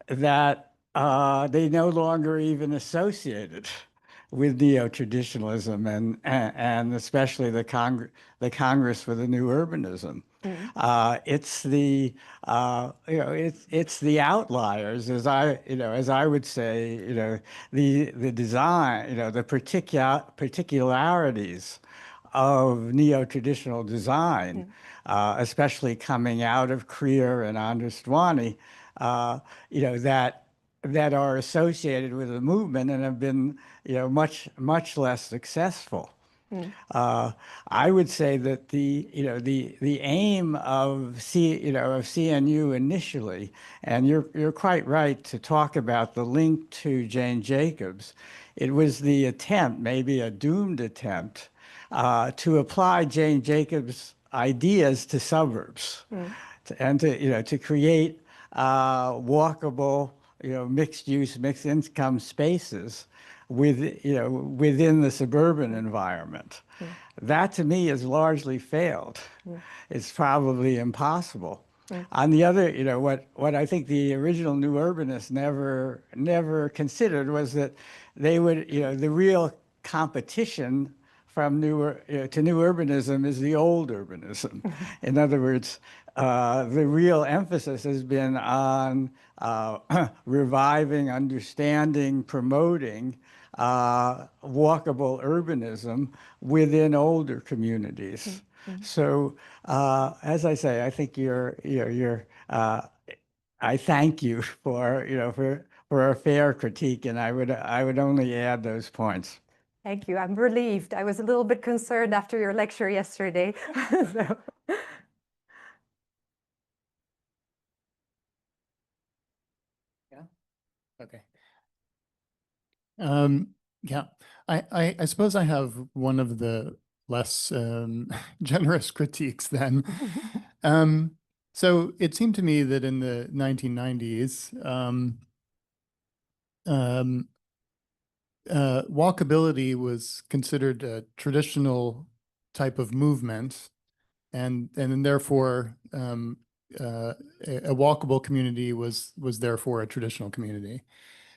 Speaker 3: that they no longer even associated with neo-traditionalism and especially the Congress for the New Urbanism. It's the it's the outliers, as I would say, the design, the particularities of neo-traditional design, especially coming out of Krier and Androstwani, that are associated with the movement and have been, much less successful. I would say that the aim of CNU initially, and you're quite right to talk about the link to Jane Jacobs. It was the attempt, maybe a doomed attempt, to apply Jane Jacobs' ideas to suburbs, and to create walkable, mixed use, mixed income spaces within the suburban environment. That to me has largely failed. It's probably impossible. On the other, what I think the original new urbanists never considered was that they would, the real competition from to new urbanism is the old urbanism. In other words, the real emphasis has been on reviving, understanding, promoting walkable urbanism within older communities. So, as I say, I think I thank you for a fair critique, and I would only add those points.
Speaker 1: Thank you. I'm relieved. I was a little bit concerned after your lecture yesterday. So.
Speaker 4: Yeah. Okay. Yeah, I suppose I have one of the less generous critiques then. So it seemed to me that in the 1990s, walkability was considered a traditional type of movement, and therefore a walkable community was therefore a traditional community.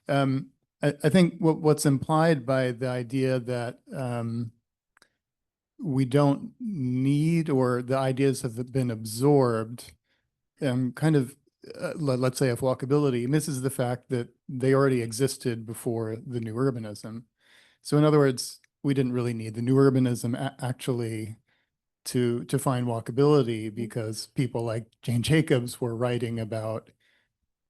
Speaker 4: I think what's implied by the idea that we don't need, or the ideas have been absorbed, kind of, let's say, of walkability, misses the fact that they already existed before the new urbanism. So in other words, we didn't really need the new urbanism actually to find walkability, because people like Jane Jacobs were writing about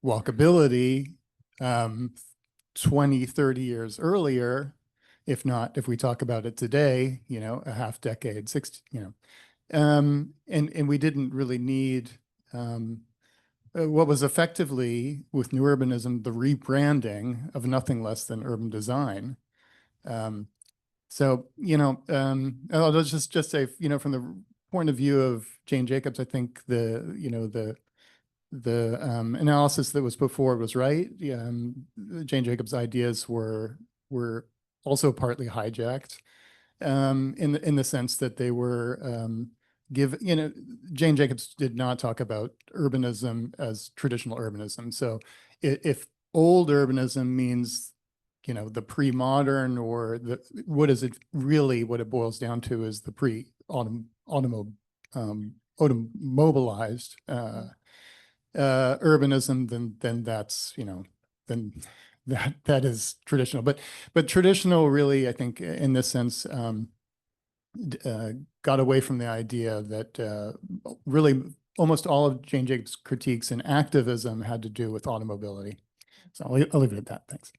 Speaker 4: walkability 20, 30 years earlier, if not, if we talk about it today, you know, a half decade, 60, you know, and we didn't really need what was effectively, with new urbanism, the rebranding of nothing less than urban design. So, you know, I'll just say, you know, from the point of view of Jane Jacobs, I think the, you know, the analysis that was put forward was right. Jane Jacobs' ideas were also partly hijacked, in the sense that they were you know, Jane Jacobs did not talk about urbanism as traditional urbanism. So if old urbanism means, you know, the pre-modern, or the, what is it really, what it boils down to is the automobilized urbanism, then that's, you know, then that is traditional. But traditional really, I think, in this sense, got away from the idea that really almost all of Jane Jacobs' critiques in activism had to do with automobility. So I'll leave it at that. Thanks.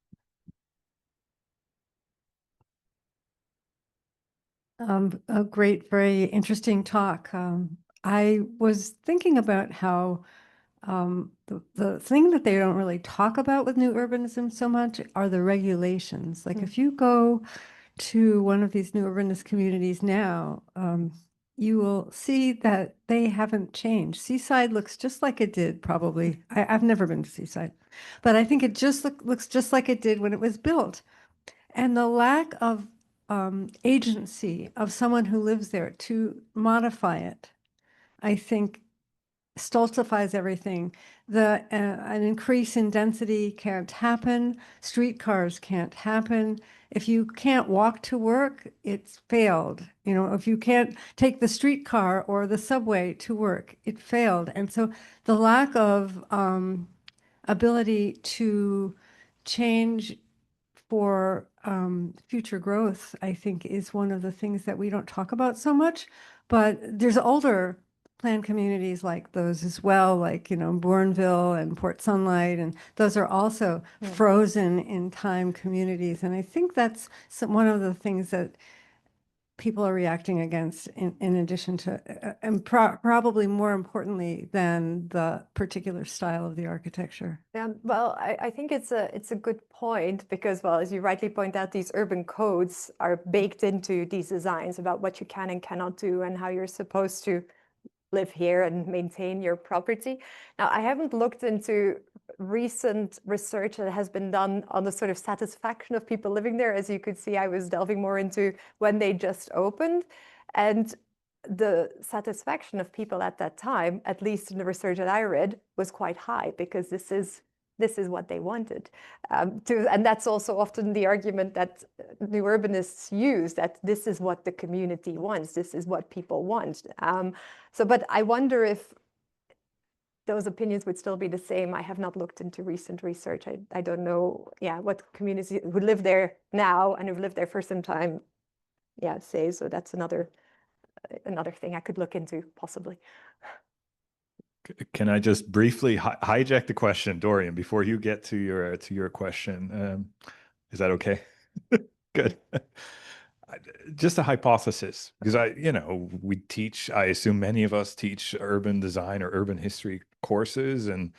Speaker 5: A great, very interesting talk. I was thinking about how the thing that they don't really talk about with new urbanism so much are the regulations. Like if you go to one of these new urbanist communities now, you will see that they haven't changed. Seaside looks just like it did, probably. I've never been to Seaside, but I think it just looks just like it did when it was built. And the lack of agency of someone who lives there to modify it, I think, stultifies everything. An increase in density can't happen. Streetcars can't happen. If you can't walk to work, it's failed. You know, if you can't take the streetcar or the subway to work, it failed. And so the lack of ability to change for future growth, I think, is one of the things that we don't talk about so much. But there's older planned communities like those as well, like, you know, Bourneville and Port Sunlight, and those are also frozen in time communities. And I think that's one of the things that people are reacting against, in addition to, and probably more importantly than the particular style of the architecture.
Speaker 1: Yeah, well, I think it's a good point, because, well, as you rightly point out, these urban codes are baked into these designs about what you can and cannot do and how you're supposed to live here and maintain your property. Now, I haven't looked into recent research that has been done on the sort of satisfaction of people living there. As you could see, I was delving more into when they just opened, and the satisfaction of people at that time, at least in the research that I read, was quite high, because this is what they wanted. And that's also often the argument that new urbanists use, that this is what the community wants, this is what people want. But I wonder if those opinions would still be the same. I have not looked into recent research. I don't know, what communities who live there now and who've lived there for some time, say. So that's another thing I could look into, possibly.
Speaker 2: Can I just briefly hijack the question, Dorian, before you get to your question? Is that okay? Good. Just a hypothesis, because we teach, I assume many of us teach urban design or urban history courses, and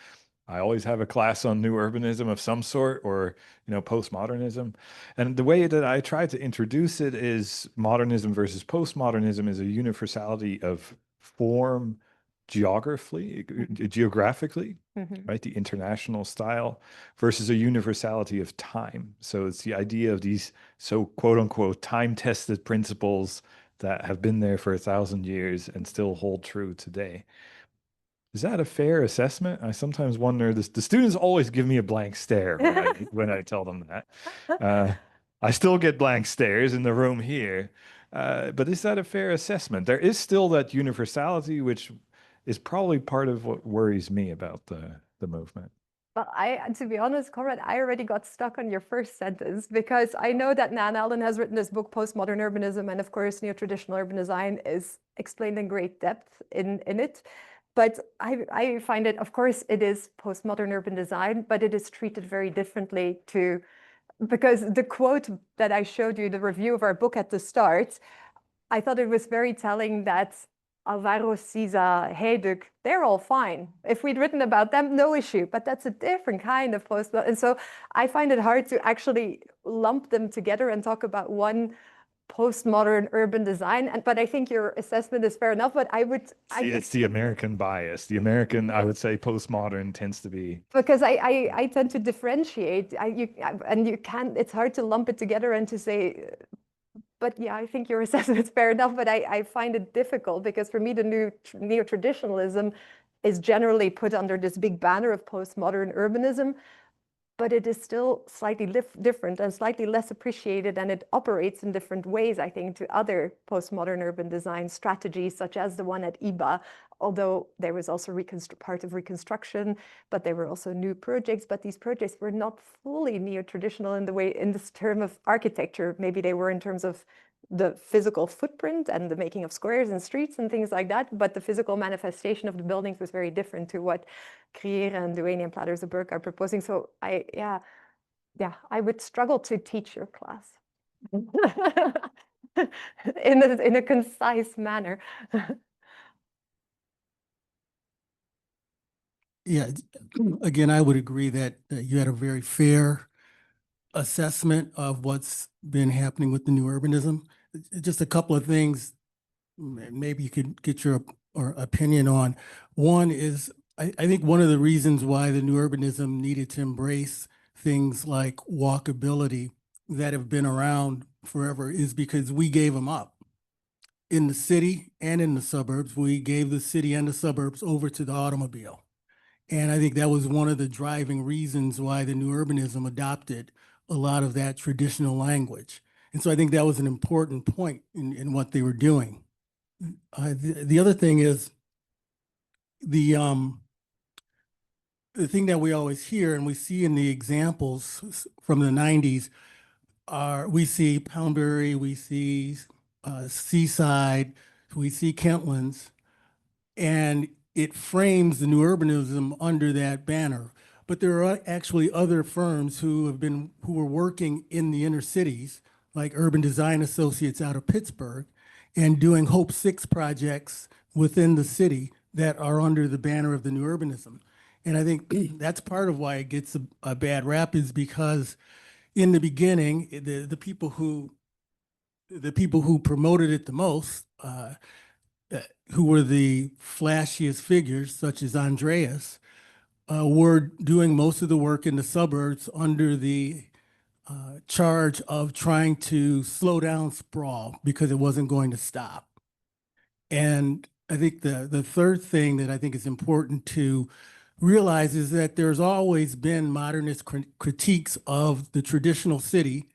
Speaker 2: I always have a class on new urbanism of some sort, or, postmodernism. And the way that I try to introduce it is modernism versus postmodernism is a universality of form, geographically, right? The international style versus a universality of time. So it's the idea of these quote unquote time-tested principles that have been there for 1,000 years and still hold true today. Is that a fair assessment? I sometimes wonder, the students always give me a blank stare when I tell them that. I still get blank stares in the room here. But is that a fair assessment? There is still that universality, which is probably part of what worries me about the movement.
Speaker 1: Well, to be honest, Conrad, I already got stuck on your first sentence because I know that Nan Allen has written this book, Postmodern Urbanism, and of course, Neotraditional Urban Design is explained in great depth in it. But I find it, of course, it is postmodern urban design, but it is treated very differently because the quote that I showed you, the review of our book at the start, I thought it was very telling that Alvaro Siza, Hajduk, they're all fine. If we'd written about them, no issue, but that's a different kind of postmodern. And so I find it hard to actually lump them together and talk about one postmodern urban design. But I think your assessment is fair enough, but
Speaker 2: it's the American bias. The American, I would say, postmodern tends to be.
Speaker 1: Because I tend to differentiate, it's hard to lump it together and to say, but yeah, I think your assessment is fair enough, but I find it difficult because for me, the new neo-traditionalism is generally put under this big banner of postmodern urbanism, but it is still slightly different and slightly less appreciated, and it operates in different ways, I think, to other postmodern urban design strategies, such as the one at IBA, although there was also part of reconstruction, but there were also new projects, but these projects were not fully neo-traditional in this term of architecture. Maybe they were in terms of the physical footprint and the making of squares and streets and things like that, but the physical manifestation of the buildings was very different to what Krier and Duane and Platters-Burke are proposing. So I would struggle to teach your class in a concise manner.
Speaker 6: Yeah, again, I would agree that you had a very fair assessment of what's been happening with the new urbanism. Just a couple of things maybe you could get your opinion on. One is, I think one of the reasons why the new urbanism needed to embrace things like walkability that have been around forever is because we gave them up. In the city and in the suburbs, we gave the city and the suburbs over to the automobile. And I think that was one of the driving reasons why the new urbanism adopted a lot of that traditional language. And so I think that was an important point in what they were doing. The other thing is the thing that we always hear and we see in the examples from the 90s we see Poundbury, we see Seaside, we see Kentlands, and it frames the new urbanism under that banner. But there are actually other firms who were working in the inner cities, like Urban Design Associates out of Pittsburgh, and doing Hope 6 projects within the city that are under the banner of the new urbanism. And I think that's part of why it gets a bad rap, is because in the beginning, the people who promoted it the most, who were the flashiest figures, such as Andreas, were doing most of the work in the suburbs under the charge of trying to slow down sprawl because it wasn't going to stop. And I think the third thing that I think is important to realize is that there's always been modernist critiques of the traditional city,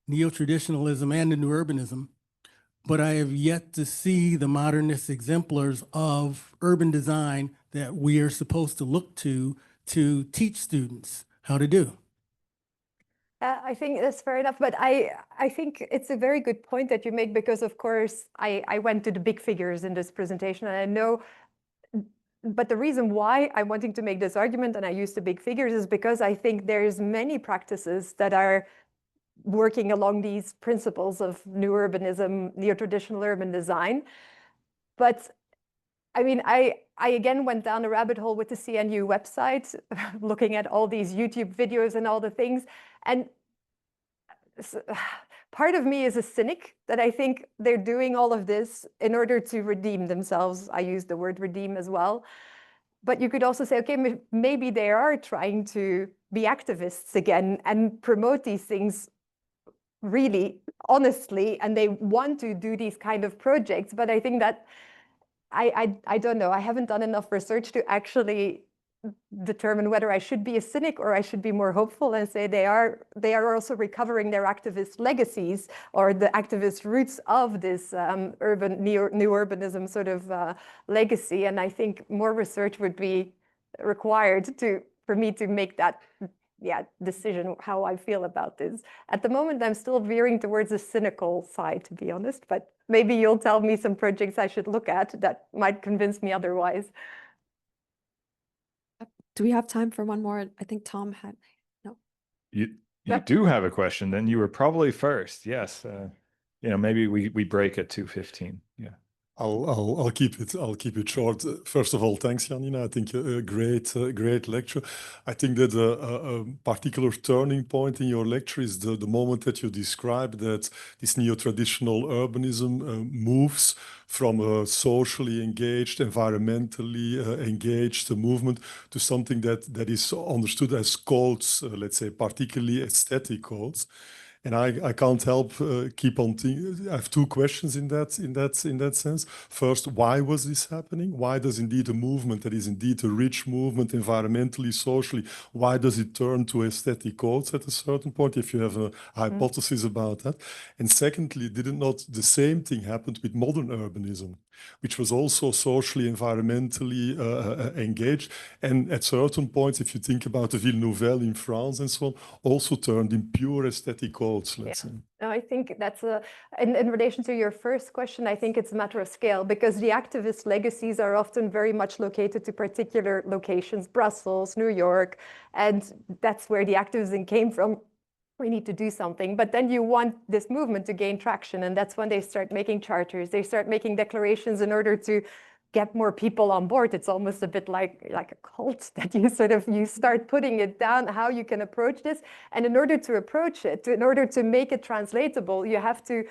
Speaker 6: neo-traditionalism and the new urbanism, but I have yet to see the modernist exemplars of urban design that we are supposed to look to teach students how to do.
Speaker 1: I think that's fair enough, but I think it's a very good point that you make, because of course I went to the big figures in this presentation, and I know, but the reason why I'm wanting to make this argument and I use the big figures is because I think there's many practices that are working along these principles of new urbanism, neo-traditional urban design. But I mean, I again went down a rabbit hole with the CNU website, looking at all these YouTube videos and all the things. And part of me is a cynic that I think they're doing all of this in order to redeem themselves. I use the word redeem as well. But you could also say, okay, maybe they are trying to be activists again and promote these things really honestly, and they want to do these kind of projects. But I think that I don't know. I haven't done enough research to actually determine whether I should be a cynic or I should be more hopeful and say they are also recovering their activist legacies or the activist roots of this new urbanism sort of legacy. And I think more research would be required for me to make that decision how I feel about this. At the moment, I'm still veering towards a cynical side, to be honest, but maybe you'll tell me some projects I should look at that might convince me otherwise.
Speaker 7: Do we have time for one more? I think Tom had, no.
Speaker 2: You do have a question, then you were probably first. Yes. Maybe we break at 2:15. Yeah.
Speaker 8: I'll keep it short. First of all, thanks, Janina. I think a great lecture. I think that a particular turning point in your lecture is the moment that you described that this neo-traditional urbanism moves from a socially engaged, environmentally engaged movement to something that is understood as codes, let's say, particularly aesthetic codes. And I can't help keep on thinking. I have two questions in that sense. First, why was this happening? Why does indeed a movement that is indeed a rich movement, environmentally, socially, why does it turn to aesthetic codes at a certain point? If you have a hypothesis about that. And secondly, did it not the same thing happen with modern urbanism, which was also socially, environmentally engaged, and at certain points, if you think about the Ville Nouvelle in France and so on, also turned in pure aesthetic codes, let's say.
Speaker 1: No, I think that's in relation to your first question, I think it's a matter of scale, because the activist legacies are often very much located to particular locations, Brussels, New York, and that's where the activism came from. We need to do something. But then you want this movement to gain traction, and that's when they start making charters, they start making declarations in order to get more people on board. It's almost a bit like a cult that you start putting it down, how you can approach this. And in order to approach it, in order to make it translatable, you have to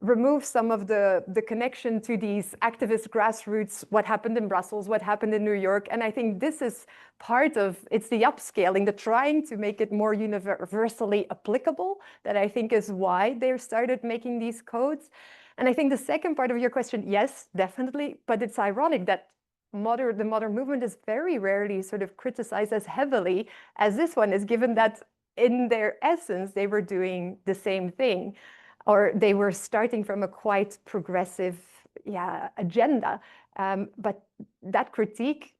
Speaker 1: remove some of the connection to these activist grassroots, what happened in Brussels, what happened in New York. And I think this is part of, it's the upscaling, the trying to make it more universally applicable, that I think is why they started making these codes. And I think the second part of your question, yes, definitely, but it's ironic that the modern movement is very rarely sort of criticized as heavily as this one is, given that in their essence, they were doing the same thing, or they were starting from a quite progressive agenda. But that critique,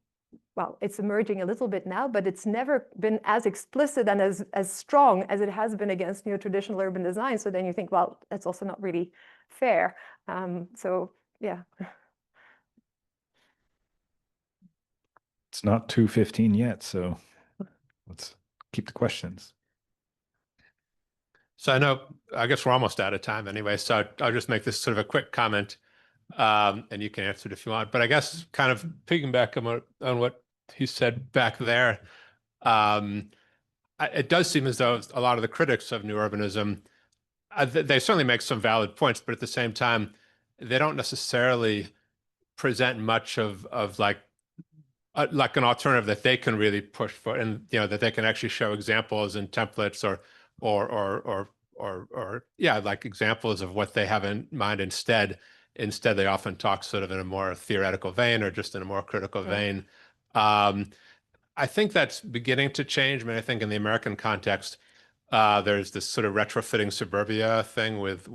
Speaker 1: well, it's emerging a little bit now, but it's never been as explicit and as strong as it has been against neo-traditional urban design. So then you think, well, that's also not really fair. So yeah.
Speaker 2: It's not 2:15 yet, so let's keep the questions.
Speaker 9: So I guess we're almost out of time anyway, so I'll just make this sort of a quick comment, and you can answer it if you want. But I guess kind of piggybacking on what he said back there, it does seem as though a lot of the critics of new urbanism, they certainly make some valid points, but at the same time, they don't necessarily present much of like an alternative that they can really push for, and that they can actually show examples and templates or like examples of what they have in mind instead. Instead, they often talk sort of in a more theoretical vein or just in a more critical vein. I think that's beginning to change. I mean, I think in the American context, there's this sort of retrofitting suburbia thing with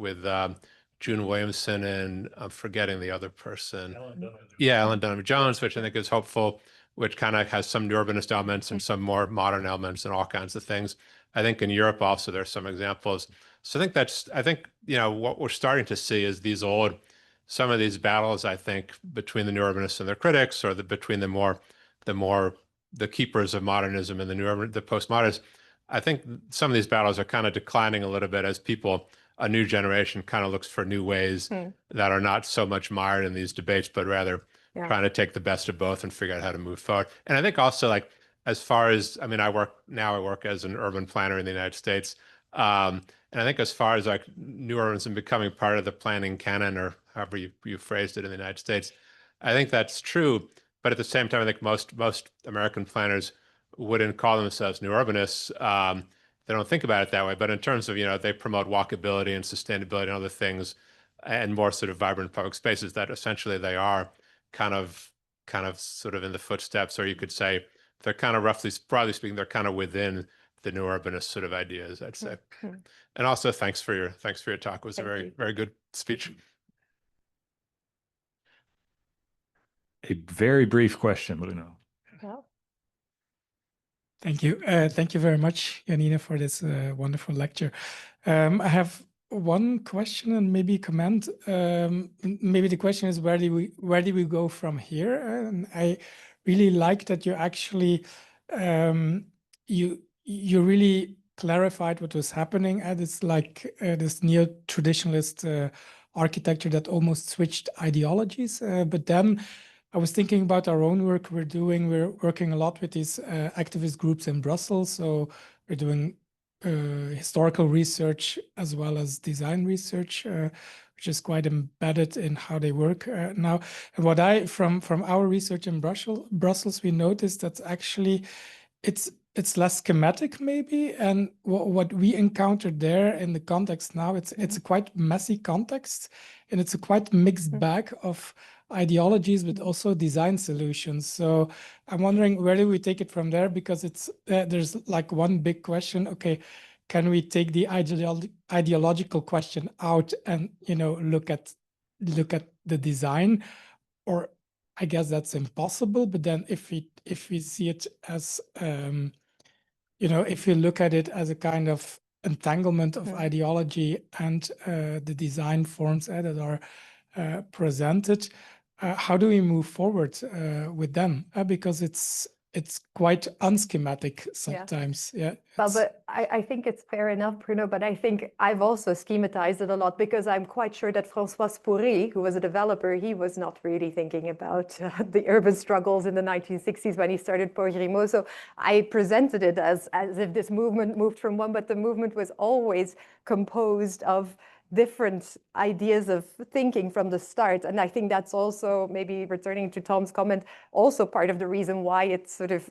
Speaker 9: June Williamson and I'm forgetting the other person. Ellen Dunham Jones, which I think is hopeful, which kind of has some new urbanist elements and some more modern elements and all kinds of things. I think in Europe also there's some examples. So I think what we're starting to see is some of these battles, I think, between the new urbanists and their critics, or between the keepers of modernism and the postmodernists. I think some of these battles are kind of declining a little bit as a new generation kind of looks for new ways that are not so much mired in these debates, but rather trying to take the best of both and figure out how to move forward. And I think also, as far as, I work as an urban planner in the United States. And I think as far as like new urbanism becoming part of the planning canon, or however you phrased it in the United States, I think that's true. But at the same time, I think most American planners wouldn't call themselves new urbanists. They don't think about it that way. But in terms of, they promote walkability and sustainability and other things, and more sort of vibrant public spaces, that essentially they are kind of sort of in the footsteps, or you could say they're kind of broadly speaking, they're kind of within the new urbanist sort of ideas, I'd say. And also thanks for your talk. It was a very good speech.
Speaker 2: A very brief question, Bruno.
Speaker 1: Well,
Speaker 10: Thank you. Thank you very much, Janina, for this wonderful lecture. I have one question and maybe a comment. Maybe the question is, where do we go from here? And I really like that you actually you really clarified what was happening. And it's like this neo-traditionalist architecture that almost switched ideologies. But then I was thinking about our own work we're doing. We're working a lot with these activist groups in Brussels. So we're doing historical research as well as design research, which is quite embedded in how they work now. And what from our research in Brussels, we noticed that actually it's less schematic maybe. And what we encountered there in the context now, it's a quite messy context, and it's a quite mixed bag of ideologies, but also design solutions. So I'm wondering, where do we take it from there? Because there's like one big question. Okay, can we take the ideological question out and look at the design? Or I guess that's impossible. But then if we see it as if you look at it as a kind of entanglement of ideology and the design forms that are presented, how do we move forward with them? Because it's quite unschematic sometimes. Yeah.
Speaker 1: Well, but I think it's fair enough, Bruno, but I think I've also schematized it a lot, because I'm quite sure that François Spory, who was a developer, he was not really thinking about the urban struggles in the 1960s when he started Port Grimaud. So I presented it as if this movement moved from one, but the movement was always composed of different ideas of thinking from the start. And I think that's also, maybe returning to Tom's comment, also part of the reason why it sort of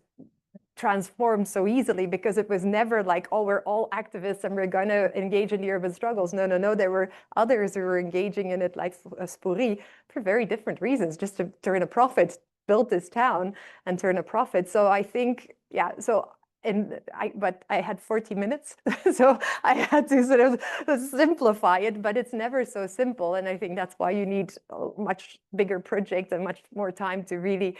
Speaker 1: transformed so easily, because it was never like, oh, we're all activists and we're going to engage in the urban struggles. No, there were others who were engaging in it, like Spory, for very different reasons, just to turn a profit, build this town and turn a profit. So I think, but I had 40 minutes, so I had to sort of simplify it, but it's never so simple. And I think that's why you need a much bigger project and much more time to really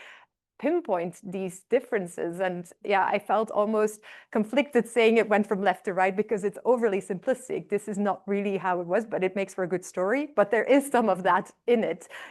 Speaker 1: pinpoint these differences. And I felt almost conflicted saying it went from left to right, because it's overly simplistic. This is not really how it was, but it makes for a good story. But there is some of that in it,